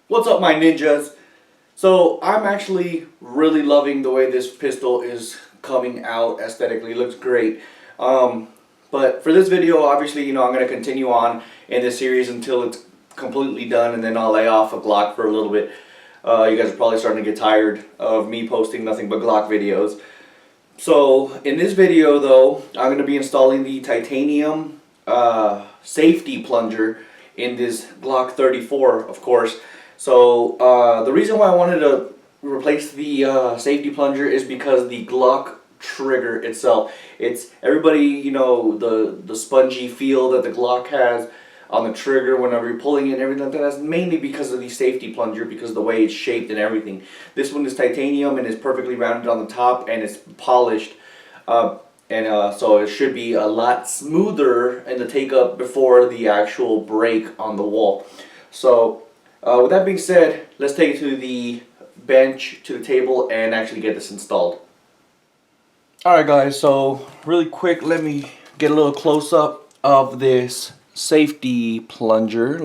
What's up, my ninjas? So I'm actually really loving the way this pistol is coming out aesthetically. It looks great. But for this video, obviously, I'm going to continue on in this series until it's completely done, and then I'll lay off a Glock for a little bit. You guys are probably starting to get tired of me posting nothing but Glock videos. So in this video, though, I'm going to be installing the titanium safety plunger in this Glock 34, of course. So the reason why I wanted to replace the safety plunger is because the Glock trigger itself, it's everybody, the spongy feel that the Glock has on the trigger whenever you're pulling it and everything like that. That's mainly because of the safety plunger, because of the way it's shaped and everything. This one is titanium and is perfectly rounded on the top, and it's polished. So it should be a lot smoother in the take up before the actual break on the wall. So with that being said, let's take it to the bench, to the table, and actually get this installed. Alright guys, so really quick, let me get a little close up of this safety plunger.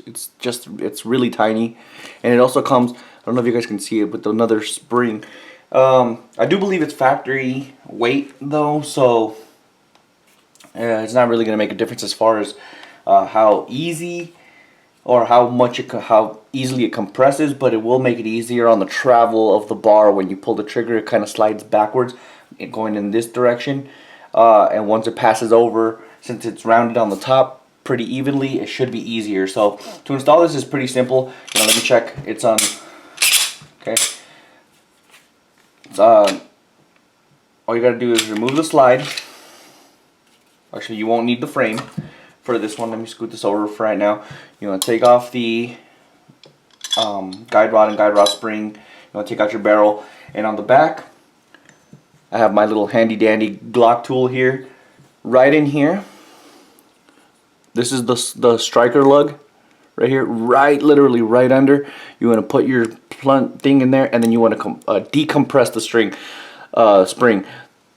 It's really tiny, and it also comes, I don't know if you guys can see it, with another spring. I do believe it's factory weight though, so it's not really going to make a difference as far as how easy or how easily it compresses, but it will make it easier on the travel of the bar. When you pull the trigger, it kind of slides backwards, going in this direction, and once it passes over, since it's rounded on the top pretty evenly, it should be easier. So to install this is pretty simple. Let me check. It's on. Okay. It's all you gotta do is remove the slide. Actually, you won't need the frame for this one. Let me scoot this over for right now. You want to take off the guide rod and guide rod spring. You want to take out your barrel, and on the back I have my little handy dandy Glock tool here. Right in here, this is the striker lug right here, literally right under. You want to put your thing in there, and then you want to decompress the spring.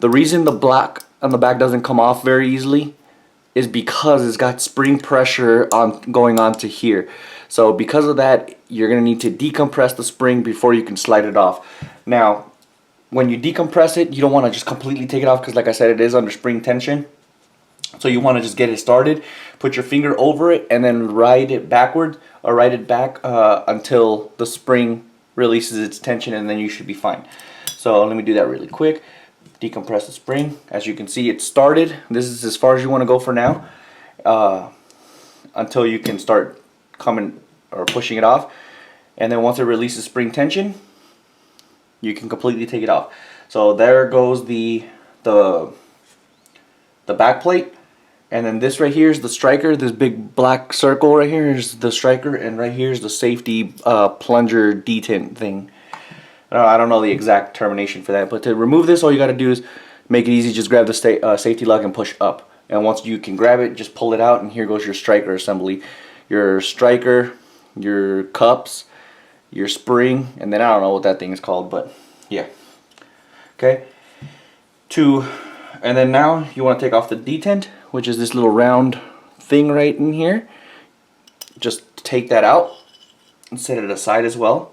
The reason the block on the back doesn't come off very easily is because it's got spring pressure going on to here. So because of that, you're going to need to decompress the spring before you can slide it off. Now, when you decompress it, you don't want to just completely take it off, because like I said, it is under spring tension. So you want to just get it started, put your finger over it, and then ride it backward, or ride it back until the spring releases its tension, and then you should be fine. So let me do that really quick. Decompress the spring. As you can see, it started. This is as far as you want to go for now, until you can start coming or pushing it off. And then once it releases spring tension, you can completely take it off. So there goes the back plate. And then this right here is the striker. This big black circle right here is the striker, and right here is the safety plunger detent thing. I don't know the exact termination for that, but to remove this, all you got to do is make it easy. Just grab the safety lug and push up. And once you can grab it, just pull it out, and here goes your striker assembly. Your striker, your cups, your spring, and then I don't know what that thing is called, but yeah. Okay. And then now you want to take off the detent, which is this little round thing right in here. Just take that out and set it aside as well.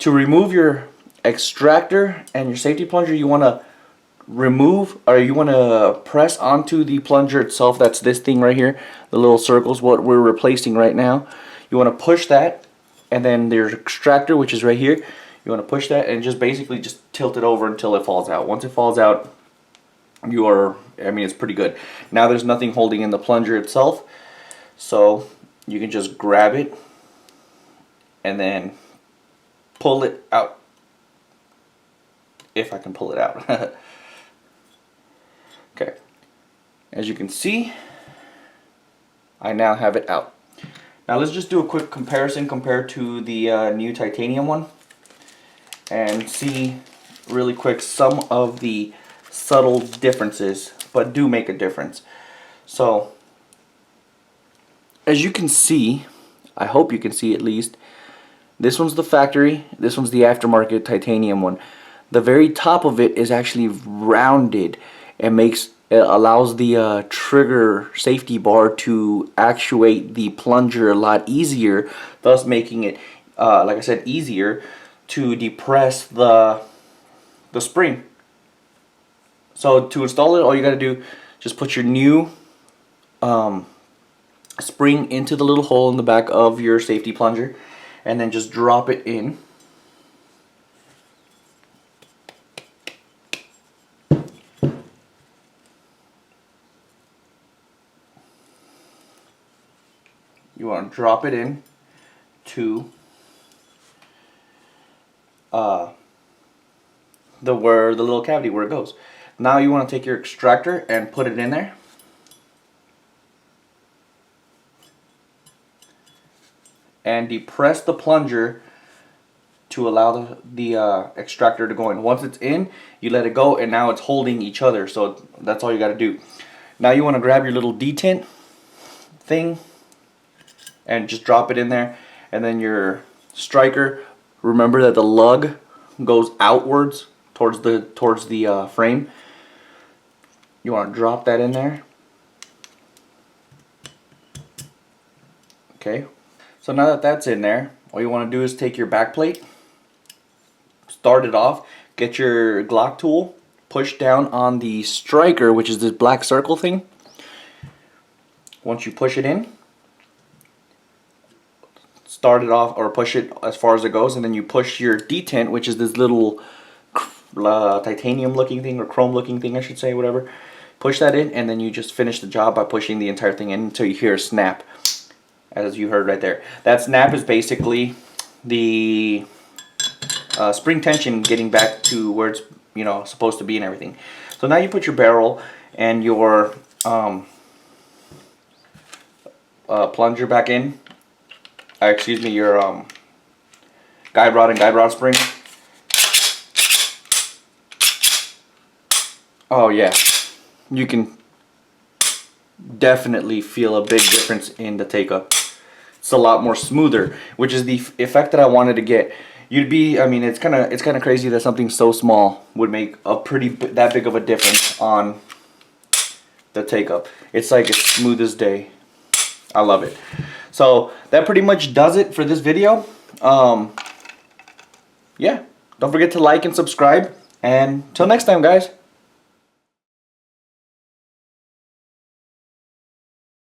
To remove your extractor and your safety plunger, you want to press onto the plunger itself. That's this thing right here, the little circles, what we're replacing right now. You want to push that, and then there's extractor, which is right here. You want to push that and just basically just tilt it over until it falls out. Once it falls out, it's pretty good. Now there's nothing holding in the plunger itself, so you can just grab it and then pull it out, if I can pull it out. Okay, as you can see, I now have it out. Now let's just do a quick comparison compared to the new titanium one, and see really quick some of the subtle differences, but do make a difference. So as you can see, I hope you can see at least, this one's the factory, this one's the aftermarket titanium one. The very top of it is actually rounded, and it allows the trigger safety bar to actuate the plunger a lot easier, thus making it like I said, easier to depress the spring. So to install it, all you got to do, just put your new spring into the little hole in the back of your safety plunger, and then just drop it in. You want to drop it in to the little cavity where it goes. Now you want to take your extractor and put it in there. And depress the plunger to allow the extractor to go in. Once it's in, you let it go, and now it's holding each other. So that's all you got to do. Now you want to grab your little detent thing and just drop it in there. And then your striker, remember that the lug goes outwards towards the frame. You want to drop that in there. Okay. So now that that's in there, all you want to do is take your back plate, start it off, get your Glock tool, push down on the striker, which is this black circle thing. Once you push it in, start it off, or push it as far as it goes, and then you push your detent, which is this little titanium looking thing, or chrome looking thing I should say, whatever. Push that in, and then you just finish the job by pushing the entire thing in until you hear a snap, as you heard right there. That snap is basically the spring tension getting back to where it's supposed to be and everything. So now you put your barrel and your plunger back in. Excuse me, your guide rod and guide rod spring. Oh yeah, you can definitely feel a big difference in the take-up. It's a lot more smoother, which is the effect that I wanted to get. It's kind of crazy that something so small would make that big of a difference on the take-up. It's like as smooth as day. I love it. So that pretty much does it for this video. Yeah, don't forget to like and subscribe, and till next time, guys.